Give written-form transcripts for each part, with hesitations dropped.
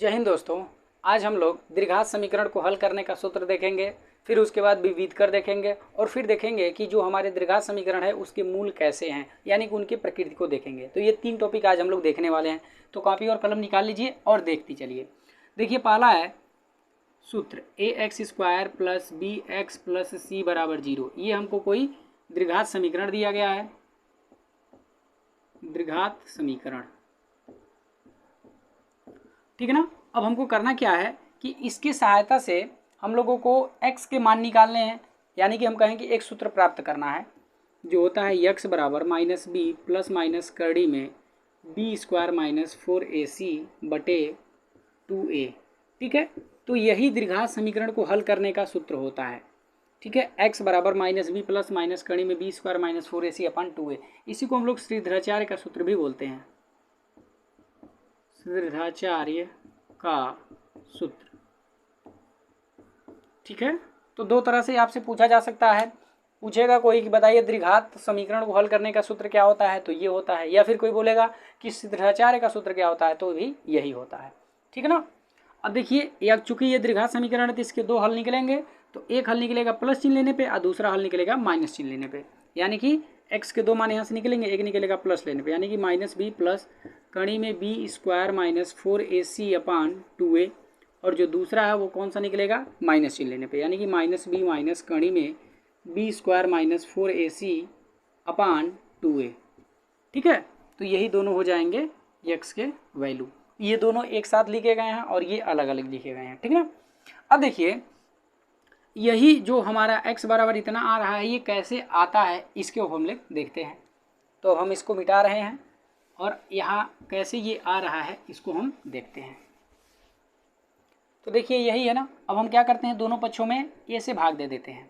जय हिंद दोस्तों। आज हम लोग द्विघात समीकरण को हल करने का सूत्र देखेंगे, फिर उसके बाद विविध कर देखेंगे और फिर देखेंगे कि जो हमारे द्विघात समीकरण है उसके मूल कैसे हैं, यानी कि उनकी प्रकृति को देखेंगे। तो ये 3 टॉपिक आज हम लोग देखने वाले हैं। तो कॉपी और कलम निकाल लीजिए और देखती चलिए। देखिए, पहला है सूत्र ax² plus bx plus c बराबर 0। ये हमको कोई द्विघात समीकरण दिया गया है, द्विघात समीकरण, ठीक है ना। अब हमको करना क्या है कि इसकी सहायता से हम लोगों को x के मान निकालने हैं, यानी कि हम कहें कि एक सूत्र प्राप्त करना है जो होता है x बराबर माइनस बी प्लस माइनस करड़ी में b² माइनस 4ac बटे 2a। ठीक है, तो यही द्विघात समीकरण को हल करने का सूत्र होता है। ठीक है, x बराबर माइनस बी प्लस माइनस करड़ी में b² माइनस 4ac अपन 2a। इसी को हम लोग श्रीधराचार्य का सूत्र भी बोलते हैं, श्रीधराचार्य का सूत्र। ठीक है, तो दो तरह से आपसे पूछा जा सकता है। पूछेगा कोई कि बताइए द्विघात समीकरण को हल करने का सूत्र क्या होता है, तो ये होता है, या फिर कोई बोलेगा कि श्रीधराचार्य का सूत्र क्या होता है, तो भी यही होता है। ठीक है ना। अब देखिए, चूंकि ये द्विघात समीकरण है तो इसके दो हल निकलेंगे। तो एक हल निकलेगा प्लस चिन्ह लेने पे और दूसरा हल निकलेगा माइनस चिन्ह लेने पे, यानी कि x के दो मान यहाँ से निकलेंगे, एक निकलेगा प्लस लेने पे, यानी कि माइनस बी प्लस कड़ी में b² माइनस 4ac अपान 2a, और जो दूसरा है वो कौन सा निकलेगा, माइनस चिन्ह लेने पे, यानी कि माइनस बी माइनस कड़ी में b² माइनस 4ac अपान 2a। ठीक है, तो यही दोनों हो जाएंगे x के वैल्यू। ये दोनों एक साथ लिखे गए हैं और ये अलग अलग लिखे गए हैं। ठीक है ना। अब देखिए, यही जो हमारा x बराबर इतना आ रहा है, ये कैसे आता है इसके हम लोग देखते हैं। तो अब हम इसको मिटा रहे हैं और यहाँ कैसे ये आ रहा है इसको हम देखते हैं। तो देखिए, यही है ना। अब हम क्या करते हैं, दोनों पक्षों में a से भाग दे देते हैं।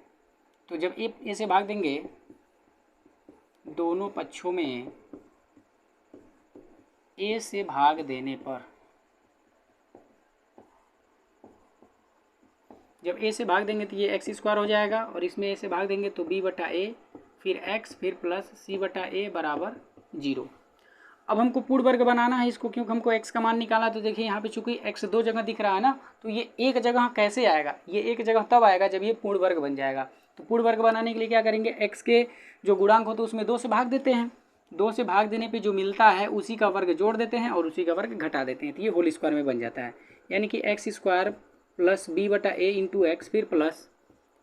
तो जब a से भाग देंगे, दोनों पक्षों में a से भाग देने पर, जब a से भाग देंगे तो ये x² हो जाएगा, और इसमें a से भाग देंगे तो b बटा a, फिर x, फिर प्लस c बटा a बराबर 0। अब हमको पूर्ण वर्ग बनाना है इसको, क्योंकि हमको x का मान निकालना है। तो देखिए, यहाँ पे चूंकि x दो जगह दिख रहा है ना, तो ये एक जगह कैसे आएगा, ये एक जगह तब आएगा जब ये पूर्ण वर्ग बन जाएगा। तो पूर्ण वर्ग बनाने के लिए क्या करेंगे, x के जो गुणांक होते हैं उसमें 2 से भाग देते हैं। 2 से भाग देने पर जो मिलता है उसी का वर्ग जोड़ देते हैं और उसी का वर्ग घटा देते हैं, तो ये होल स्क्वायर में बन जाता है। यानी कि x² प्लस b बटा a इंटू एक्स, फिर प्लस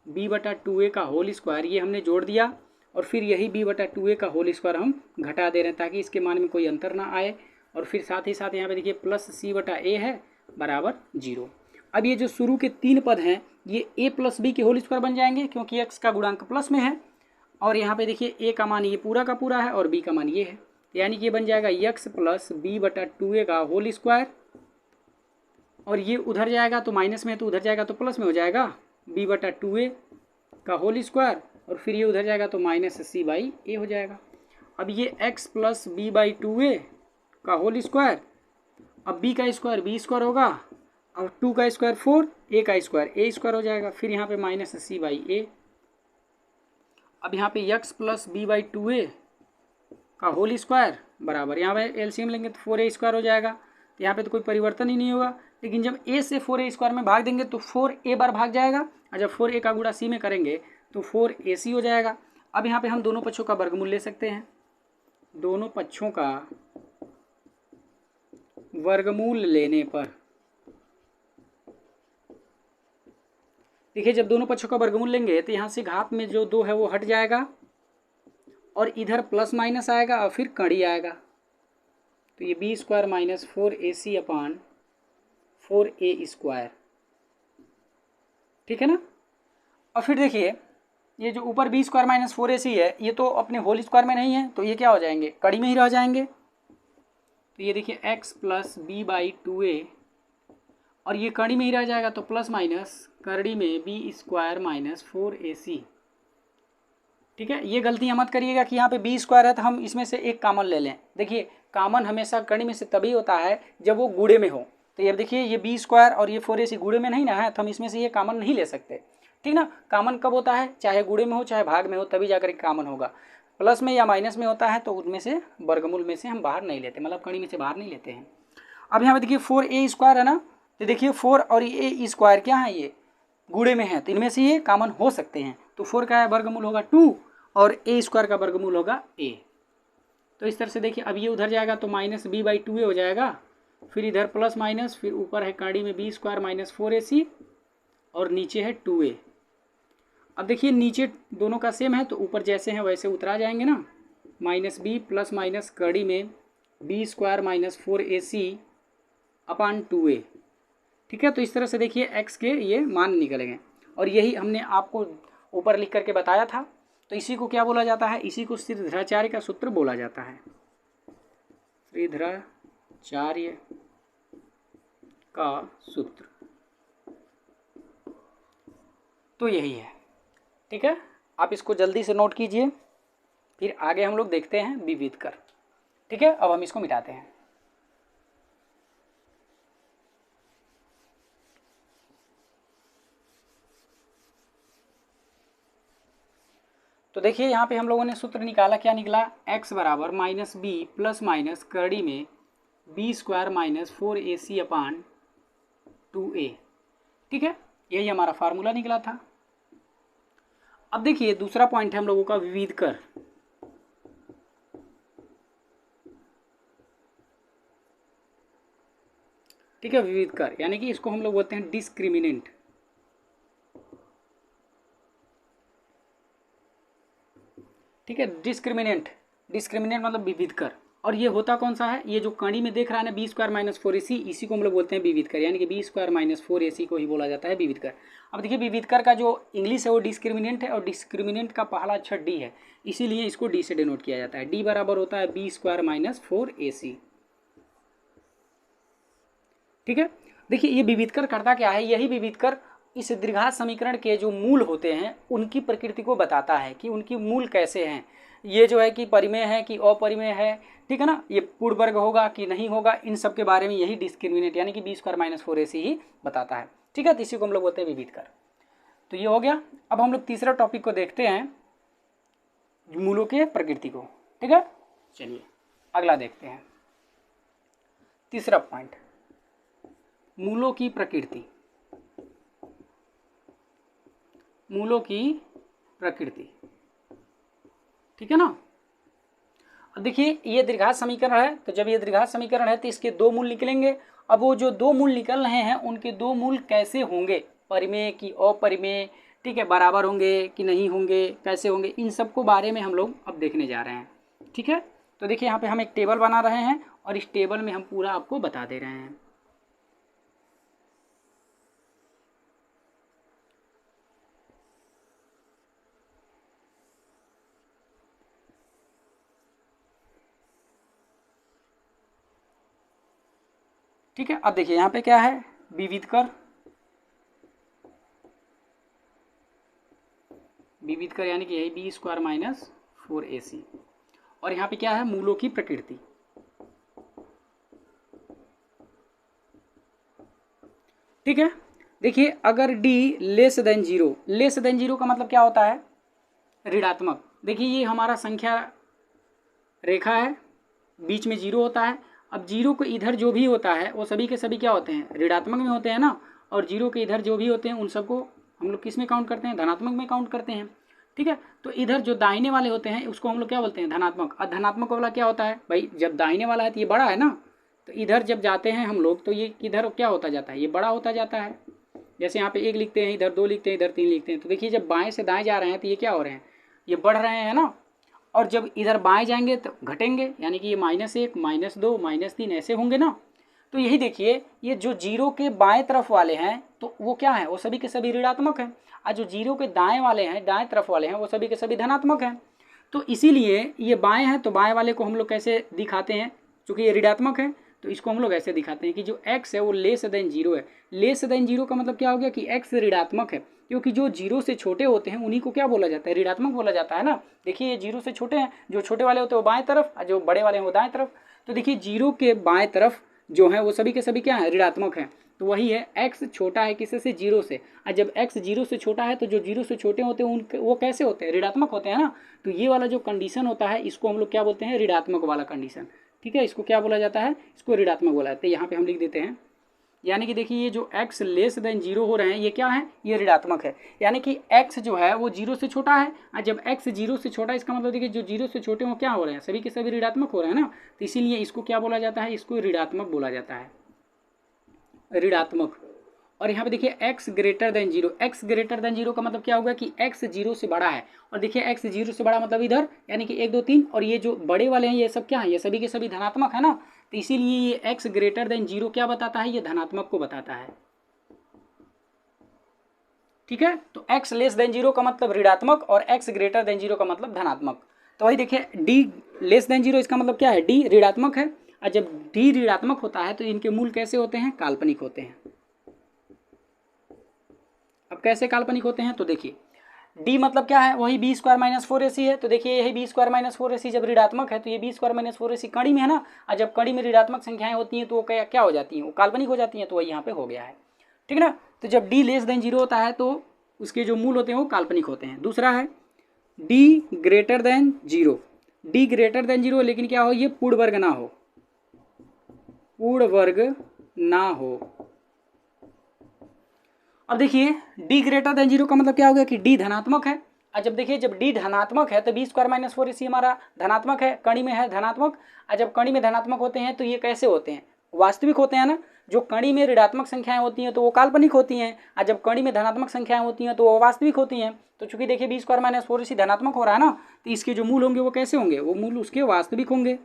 b बटा 2a का होल स्क्वायर, ये हमने जोड़ दिया, और फिर यही b बटा 2a का होल स्क्वायर हम घटा दे रहे हैं ताकि इसके मान में कोई अंतर ना आए। और फिर साथ ही साथ यहाँ पे देखिए प्लस c बटा a है बराबर 0। अब ये जो शुरू के 3 पद हैं ये a प्लस बी के होल स्क्वायर बन जाएंगे, क्योंकि x का गुणांक प्लस में है। और यहाँ पे देखिए a का मान ये पूरा का पूरा है और b का मान ये है, यानी कि ये बन जाएगा x प्लस b बटा 2a का होल स्क्वायर, और ये उधर जाएगा तो माइनस में है, तो उधर जाएगा तो प्लस में हो जाएगा b बटा 2a का होल स्क्वायर, और फिर ये उधर जाएगा तो माइनस c बाई a हो जाएगा। अब ये x plus b by 2a का होल स्क्वायर, अब b का स्क्वायर b² होगा, और 2 का स्क्वायर 4, a का स्क्वायर a² हो जाएगा, फिर यहाँ पे माइनस c बाई a। अब यहाँ पे x plus b by 2a का होल स्क्वायर बराबर, यहाँ पे एलसीएम लेंगे तो 4a² हो जाएगा, तो यहाँ पे तो कोई परिवर्तन ही नहीं होगा। लेकिन जब a से 4a² में भाग देंगे तो 4a बार भाग जाएगा, और जब 4a का गुणा c में करेंगे तो 4ac हो जाएगा। अब यहाँ पे हम दोनों पक्षों का वर्गमूल ले सकते हैं। दोनों पक्षों का वर्गमूल लेने पर देखिए, जब दोनों पक्षों का वर्गमूल लेंगे तो यहाँ से घात में जो 2 है वो हट जाएगा, और इधर प्लस माइनस आएगा और फिर कड़ी आएगा, तो ये b² माइनस 4ac अपान 4a²। ठीक है ना। और फिर देखिए, ये जो ऊपर b² माइनस 4ac है ये तो अपने होल स्क्वायर में नहीं है, तो ये क्या हो जाएंगे, कड़ी में ही रह जाएंगे। तो ये देखिए x plus b by 2a, और ये कड़ी में ही रह जाएगा, तो प्लस माइनस कड़ी में b² माइनस 4ac। ठीक है, ये गलतियाँ मत करिएगा कि यहाँ पे b² है तो हम इसमें से एक कॉमन ले लें। देखिए, कॉमन हमेशा कड़ी में से तभी होता है जब वो गुणे में हो। तो ये देखिए, ये b² और ये 4ac गुणे में नहीं ना है, तो हम इसमें से ये कॉमन नहीं ले सकते। ठीक ना। कॉमन कब होता है, चाहे गुणे में हो चाहे भाग में हो, तभी जाकर कॉमन होगा। प्लस में या माइनस में होता है तो उनमें से वर्गमूल में से हम बाहर नहीं लेते, मतलब कड़ी में से बाहर नहीं लेते हैं। अब यहाँ पे देखिए 4a² है ना, तो देखिए 4 और ए स्क्वायर क्या है, ये गुणे में है, तो इनमें से ये कॉमन हो सकते हैं। तो 4 का वर्गमूल होगा 2 और ए स्क्वायर का वर्गमूल होगा ए। तो इस तरह से देखिए अब ये उधर जाएगा तो -b/2a हो जाएगा, फिर इधर प्लस माइनस, फिर ऊपर है कड़ी में b² - 4ac और नीचे है 2a। अब देखिए नीचे दोनों का सेम है तो ऊपर जैसे हैं वैसे उतरा जाएंगे ना, -b प्लस माइनस कड़ी में b² - 4ac अपॉन 2a। ठीक है, तो इस तरह से देखिए x के ये मान निकलेंगे और यही हमने आपको ऊपर लिख करके बताया था। तो इसी को क्या बोला जाता है, इसी को श्रीधराचार्य का सूत्र बोला जाता है, श्रीधराचार्य का सूत्र। तो यही है, ठीक है, आप इसको जल्दी से नोट कीजिए, फिर आगे हम लोग देखते हैं विविध कर। ठीक है, अब हम इसको मिटाते हैं। तो देखिए यहाँ पे हम लोगों ने सूत्र निकाला, क्या निकला, x बराबर -b प्लस माइनस कड़ी में b² - 4ac अपॉन 2a। ठीक है, यही हमारा फार्मूला निकला था। अब देखिए दूसरा पॉइंट है हम लोगों का विविध कर। ठीक है, विविध कर यानी कि इसको हम लोग बोलते हैं डिस्क्रिमिनेंट। ठीक है, डिस्क्रिमिनेंट मतलब विविध कर। और ये होता कौन सा है, ये जो कड़ी में देख रहा है ना b² - 4ac, इसी को हम लोग बोलते हैं विविध कर, यानी कि b² - 4ac को ही बोला जाता है विविध कर। अब देखिए विविध कर का जो इंग्लिश है वो डिस्क्रिमिनेंट है और डिस्क्रिमिनेंट का पहला अक्षर डी है, इसीलिए इसको डी से डिनोट किया जाता है। डी बराबर होता है b² - 4ac। ठीक है, देखिए ये विविध कर करता क्या है, यही विविध कर इस द्विघात समीकरण के जो मूल होते हैं उनकी प्रकृति को बताता है कि उनकी मूल कैसे हैं। ये जो है कि परिमेय है कि अपरिमेय है, ठीक है ना, ये पूर्ण वर्ग होगा कि नहीं होगा, इन सब के बारे में यही डिस्क्रिमिनेंट यानी कि b² - 4ac ही बताता है। ठीक है, तो इसी को हम लोग बोलते हैं विविध कर। तो ये हो गया। अब हम लोग तीसरा टॉपिक को देखते हैं, मूलों के प्रकृति को। ठीक है, चलिए अगला देखते हैं। तीसरा पॉइंट, मूलों की प्रकृति। मूलों की प्रकृति, ठीक है ना। अब देखिए ये द्विघात समीकरण है, तो जब ये द्विघात समीकरण है तो इसके दो मूल निकलेंगे। अब वो जो दो मूल निकल रहे हैं उनके दो मूल कैसे होंगे, परिमेय की अपरिमेय, ठीक है, बराबर होंगे कि नहीं होंगे, कैसे होंगे, इन सब को बारे में हम लोग अब देखने जा रहे हैं। ठीक है, तो देखिए यहाँ पे हम एक टेबल बना रहे हैं और इस टेबल में हम पूरा आपको बता दे रहे हैं। ठीक है, अब देखिए यहाँ पे क्या है, विविध कर। विविध कर यानी कि यही b² - 4ac। और यहाँ पे क्या है, मूलों की प्रकृति। ठीक है, देखिए अगर d <0, <0 का मतलब क्या होता है, ऋणात्मक। देखिए ये हमारा संख्या रेखा है, बीच में 0 होता है। अब 0 को इधर जो भी होता है वो सभी के सभी क्या होते हैं, ऋणात्मक में होते हैं ना, और 0 के इधर जो भी होते हैं उन सबको हम लोग किस में काउंट करते हैं, धनात्मक में काउंट करते हैं। ठीक है, तो इधर जो दाहिने वाले होते हैं उसको हम लोग क्या बोलते हैं, धनात्मक। और धनात्मक वाला क्या होता है भाई, जब दाहिने वाला है तो ये बड़ा है ना, तो इधर जब जाते हैं हम लोग तो ये इधर क्या होता जाता है, ये बड़ा होता जाता है। जैसे यहाँ पे 1 लिखते हैं, इधर 2 लिखते हैं, इधर 3 लिखते हैं, तो देखिए जब बाएं से दाएं जा रहे हैं तो ये क्या हो रहे हैं, ये बढ़ रहे हैं ना। और जब इधर बाएं जाएंगे तो घटेंगे, यानी कि ये -1 -2 -3 ऐसे होंगे ना। तो यही देखिए ये जो 0 के बाएं तरफ वाले हैं तो वो क्या है, वो सभी के सभी ऋणात्मक हैं, और जो 0 के दाएं वाले हैं, दाएं तरफ वाले हैं, वो सभी के सभी धनात्मक हैं। तो इसीलिए ये बाएं हैं तो बाएं वाले को हम लोग कैसे दिखाते हैं, चूँकि ये ऋणात्मक है तो इसको हम लोग ऐसे दिखाते हैं कि जो x है वो <0 है। <0 का मतलब क्या हो गया कि x ऋणात्मक है, क्योंकि जो 0 से छोटे होते हैं उन्हीं को क्या बोला जाता है, ऋणात्मक बोला जाता है ना। देखिए ये 0 से छोटे हैं, जो छोटे वाले होते हैं वो बाएं तरफ और जो बड़े वाले हैं वो दाएं तरफ। तो देखिए 0 के बाएं तरफ जो है वो सभी के सभी क्या है, ऋणात्मक हैं। तो वही है, x छोटा है किससे से, 0 से, और जब x 0 से छोटा है तो जो 0 से छोटे होते हैं उनके वो कैसे होते हैं, ऋणात्मक होते हैं ना। तो ये वाला जो कंडीशन होता है इसको हम लोग क्या बोलते हैं, ऋणात्मक वाला कंडीशन। ठीक है, इसको क्या बोला जाता है, इसको ऋणात्मक बोला जाता है। यहाँ पे हम लिख देते हैं यानी कि देखिए ये जो x लेस देन जीरो हो रहे हैं ये क्या है, ये ऋणात्मक है। यानी कि x जो है वो जीरो से छोटा है, और जब x जीरो से छोटा है इसका मतलब देखिए जो जीरो से छोटे हो क्या हो रहे हैं, सभी के सभी ऋणात्मक हो रहे हैं ना, तो इसीलिए इसको क्या बोला जाता है, इसको ऋणात्मक बोला जाता है, ऋणात्मक। और यहाँ पे देखिए x greater than zero, x greater than zero का मतलब क्या होगा कि x जीरो से बड़ा है, और देखिए x जीरो से बड़ा मतलब इधर यानी कि 1 2 3, और ये जो बड़े वाले हैं ये सब क्या है, ये सभी के सभी धनात्मक है ना, तो इसीलिए ये x ग्रेटर देन जीरो क्या बताता है, ये धनात्मक को बताता है। ठीक है, तो x लेस देन जीरो का मतलब ऋणात्मक और x ग्रेटर देन जीरो का मतलब धनात्मक। तो वही देखिए d लेस देन जीरो इसका मतलब क्या है, d ऋणात्मक है, और जब d ऋणात्मक होता है तो इनके मूल कैसे होते हैं, काल्पनिक होते हैं। अब कैसे काल्पनिक होते हैं, तो देखिए d मतलब क्या है, वही बी स्क्वायर माइनस 4ac है, तो देखिए यही बी स्क्वायर माइनस 4ac जब ऋणात्मक है तो ये बी स्क्वायर माइनस 4ac कड़ी में है ना, और जब कड़ी में ऋणात्मक संख्याएं होती हैं तो वो क्या हो जाती हैं, वो काल्पनिक हो जाती हैं, तो वही यहाँ पे हो गया है। ठीक है ना, तो जब d लेस देन जीरो होता है तो उसके जो मूल होते हैं वो काल्पनिक होते हैं। दूसरा है d greater than zero, d greater than zero लेकिन क्या हो, ये पूर्ण वर्ग ना हो, पूर्ण वर्ग ना हो। अब देखिए d ग्रेटर देन जीरो का मतलब क्या हो गया कि d धनात्मक है, और जब देखिए जब d धनात्मक है तो बी स्क्वायर माइनस 4ac हमारा धनात्मक है, कणी में है धनात्मक, और जब कणी में धनात्मक होते हैं तो ये कैसे होते हैं, वास्तविक होते हैं ना। जो कणी में ऋणात्मक संख्याएं होती हैं तो वो काल्पनिक होती हैं, और जब कणी में धनात्मक संख्याएं होती हैं तो वो वास्तविक होती हैं। तो चूंकि देखिए बी स्क्वायर माइनस 4ac धनात्मक हो रहा है ना, तो इसके जो मूल होंगे वो कैसे होंगे, वो मूल उसके वास्तविक होंगे।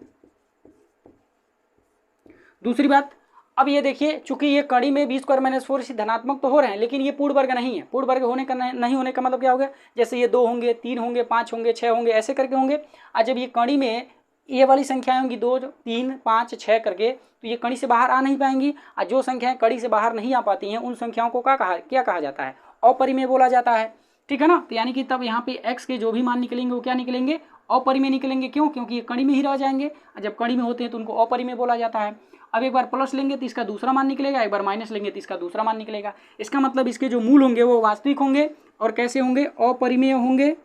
दूसरी बात, अब ये देखिए चूंकि ये कड़ी में बी स्क्वायर माइनस 4ac धनात्मक तो हो रहे हैं, लेकिन ये पूर्ण वर्ग नहीं है। पूर्ण वर्ग होने का नहीं होने का मतलब क्या होगा, जैसे ये 2 होंगे, 3 होंगे, 5 होंगे, 6 होंगे, ऐसे करके होंगे। और जब ये कड़ी में ये वाली संख्याएं होंगी 2 3 5 6 करके, तो ये कड़ी से बाहर आ नहीं पाएंगी, और जो संख्याएं कड़ी से बाहर नहीं आ पाती हैं उन संख्याओं को क्या कहा जाता है, अपरिमेय बोला जाता है। ठीक है ना, तो यानी कि तब यहाँ पे x के जो भी मान निकलेंगे वो क्या निकलेंगे, अपरिमेय निकलेंगे। क्यों, क्योंकि ये कड़ी में ही रह जाएंगे, और जब कड़ी में होते हैं तो उनको अपरिमेय बोला जाता है। अब एक बार प्लस लेंगे तो इसका दूसरा मान निकलेगा, एक बार माइनस लेंगे तो इसका दूसरा मान निकलेगा। इसका मतलब इसके जो मूल होंगे वो वास्तविक होंगे, और कैसे होंगे, अपरिमेय होंगे,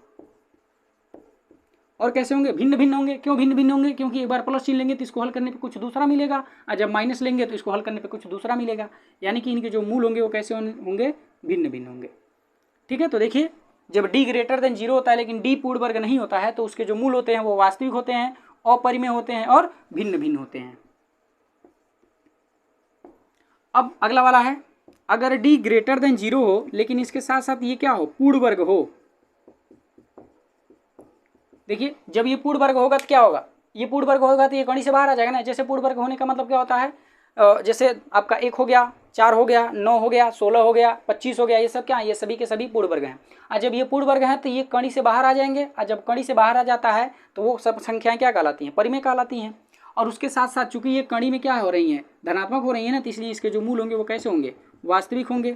और कैसे होंगे, भिन्न भिन्न होंगे। क्यों भिन्न भिन्न होंगे, क्योंकि एक बार प्लस चिन्ह लेंगे तो इसको हल करने पे कुछ दूसरा मिलेगा, और जब माइनस लेंगे तो इसको हल करने पे कुछ दूसरा मिलेगा। यानी कि इनके जो मूल होंगे वो कैसे होंगे, भिन्न भिन्न होंगे। ठीक है, तो देखिए जब d ग्रेटर देन जीरो होता है लेकिन d पूर्ण वर्ग नहीं होता है तो उसके जो मूल होते हैं वो वास्तविक होते हैं, अपरिमेय होते हैं, और भिन्न भिन्न होते हैं। अब अगला वाला है, अगर d ग्रेटर देन जीरो हो लेकिन इसके साथ साथ ये क्या हो, पूर्ण वर्ग हो। देखिए जब ये पूर्ण वर्ग होगा तो क्या होगा, ये पूर्ण वर्ग होगा तो ये कड़ी से बाहर आ जाएगा ना। जैसे पूर्ण वर्ग होने का मतलब क्या होता है, जैसे आपका 1 हो गया, 4 हो गया, 9 हो गया, 16 हो गया, 25 हो गया, ये सब क्या है, ये सभी के सभी पूर्ण वर्ग हैं। और जब ये पूर्ण वर्ग हैं तो ये कड़ी से बाहर आ जाएंगे, और जब कड़ी से बाहर आ जाता है तो वो सब संख्याएं क्या कहलाती हैं, परिमेय कहलाती हैं। और उसके साथ साथ चूंकि ये कड़ी में क्या हो रही हैं, धनात्मक हो रही है ना, तो इसलिए इसके जो मूल होंगे वो कैसे होंगे, वास्तविक होंगे।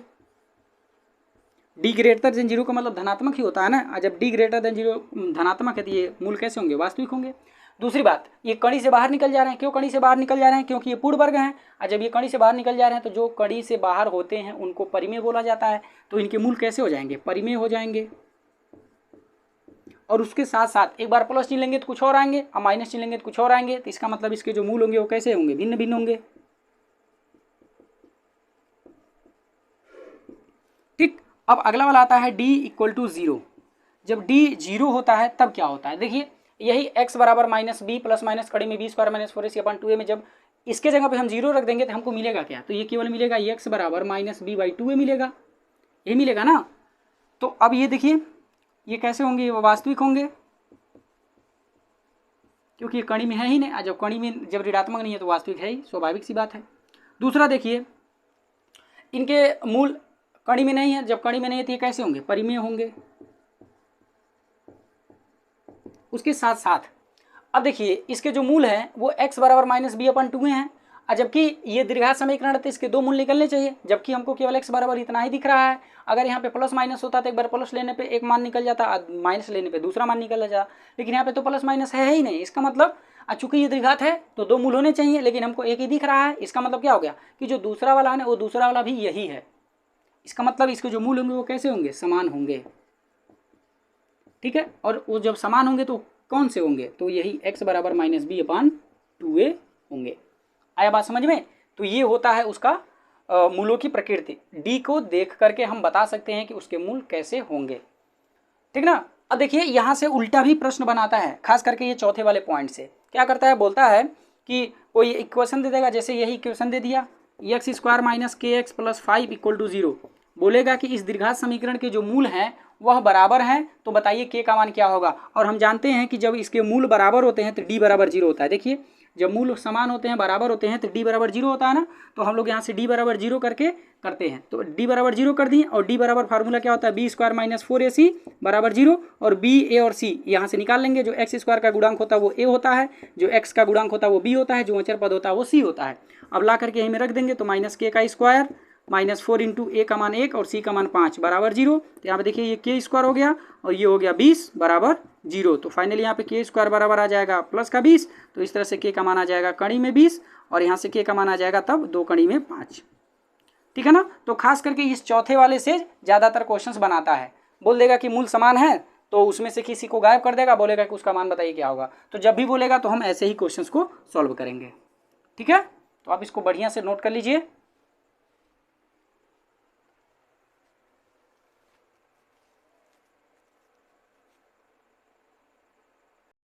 d ग्रेटर देन जीरो का मतलब धनात्मक ही होता है ना, और जब d ग्रेटर देन जीरो धनात्मक है तो ये मूल कैसे होंगे, वास्तविक होंगे। दूसरी बात, ये कड़ी से बाहर निकल जा रहे हैं। क्यों कड़ी से बाहर निकल जा रहे हैं, क्योंकि ये पूर्ण वर्ग हैं, और जब ये कड़ी से बाहर निकल जा रहे हैं तो जो कड़ी से बाहर होते हैं उनको परिमेय बोला जाता है, तो इनके मूल कैसे हो जाएंगे, परिमेय हो जाएंगे। और उसके साथ साथ एक बार प्लस चिन्ह लेंगे तो कुछ और आएंगे, और माइनस चिन्ह लेंगे तो कुछ और आएंगे, तो इसका मतलब इसके जो मूल होंगे वो कैसे होंगे, भिन्न भिन्न होंगे। ठीक, अब अगला वाला आता है d इक्वल टू जीरो। जब d जीरो होता है तब क्या होता है, देखिए यही x बराबर माइनस बी प्लस माइनस कड़ी में बी स्क्वायर माइनस 4ac अपन 2a में जब इसके जगह पे हम जीरो रख देंगे तो हमको मिलेगा क्या, तो ये केवल मिलेगा x बराबर माइनस बी बाई 2a मिलेगा, ये मिलेगा ना। तो अब ये देखिए ये कैसे होंगे, वो वास्तविक होंगे, क्योंकि ये कड़ी में है ही नहीं, जब कड़ी में जब ऋणात्मक नहीं है तो वास्तविक है ही, स्वाभाविक सी बात है। दूसरा देखिए इनके मूल कड़ी में नहीं है, जब कड़ी में नहीं है तो ये कैसे होंगे, परिमेय होंगे। उसके साथ साथ अब देखिए इसके जो मूल हैं वो x बराबर माइनस बी अपन 2 हैं, और जबकि ये दीर्घात समीकरण है तो इसके दो मूल निकलने चाहिए, जबकि हमको केवल x बराबर इतना ही दिख रहा है। अगर यहाँ पे प्लस माइनस होता तो एक बार प्लस लेने पे एक मान निकल जाता, माइनस लेने पे दूसरा मान निकल जाता, लेकिन यहाँ पे तो प्लस माइनस है ही नहीं। इसका मतलब चूंकि ये दीर्घात है तो दो मूल होने चाहिए, लेकिन हमको एक ही दिख रहा है। इसका मतलब क्या हो गया कि जो दूसरा वाला है ना वो दूसरा वाला भी यही है। इसका मतलब इसके जो मूल होंगे वो कैसे होंगे, समान होंगे। ठीक है, और वो जब समान होंगे तो कौन से होंगे, तो यही x बराबर माइनस बी अपान 2a होंगे। आया बात समझ में। तो ये होता है उसका मूलों की प्रकृति, डी को देख करके हम बता सकते हैं कि उसके मूल कैसे होंगे, ठीक ना। अब देखिए यहाँ से उल्टा भी प्रश्न बनाता है, खास करके ये चौथे वाले पॉइंट से क्या करता है, बोलता है कि कोई इक्वेशन दे देगा, जैसे यही इक्वेशन दे दिया एक्स स्क्वायर माइनस के एक्स प्लस 5 इक्वल टू 0, बोलेगा कि इस द्विघात समीकरण के जो मूल हैं वह बराबर हैं, तो बताइए के का मान क्या होगा। और हम जानते हैं कि जब इसके मूल बराबर होते हैं तो डी बराबर 0 होता है। देखिए जब मूल समान होते हैं, बराबर होते हैं, तो डी बराबर 0 होता है ना, तो हम लोग यहाँ से डी बराबर 0 करके करते हैं, तो डी बराबर 0 कर दिए। और डी बराबर फार्मूला क्या होता है, बी स्क्वायर माइनस 4ac बराबर 0, और बी ए और सी यहाँ से निकाल लेंगे। जो एक्स स्क्वायर का गुणांक होता है वो ए होता है, जो एक्स का गुणांक होता है वो बी होता है, जो अचर पद होता है वो सी होता है। अब ला करके यहीं में रख देंगे, तो माइनस के का स्क्वायर माइनस 4 इंटू ए का मान 1 और सी का मान 5 बराबर 0। तो यहाँ पे देखिए ये के स्क्वायर हो गया और ये हो गया 20 बराबर 0। तो फाइनली यहाँ पे के स्क्वायर बराबर आ जाएगा प्लस का 20, तो इस तरह से के का मान आ जाएगा कड़ी में 20 और यहाँ से के का मान आ जाएगा तब 2 कड़ी में 5, ठीक है ना। तो खास करके इस चौथे वाले से ज़्यादातर क्वेश्चंस बनाता है, बोल देगा कि मूल समान है तो उसमें से किसी को गायब कर देगा, बोलेगा कि उसका मान बताइए क्या होगा। तो जब भी बोलेगा तो हम ऐसे ही क्वेश्चंस को सॉल्व करेंगे, ठीक है। तो आप इसको बढ़िया से नोट कर लीजिए।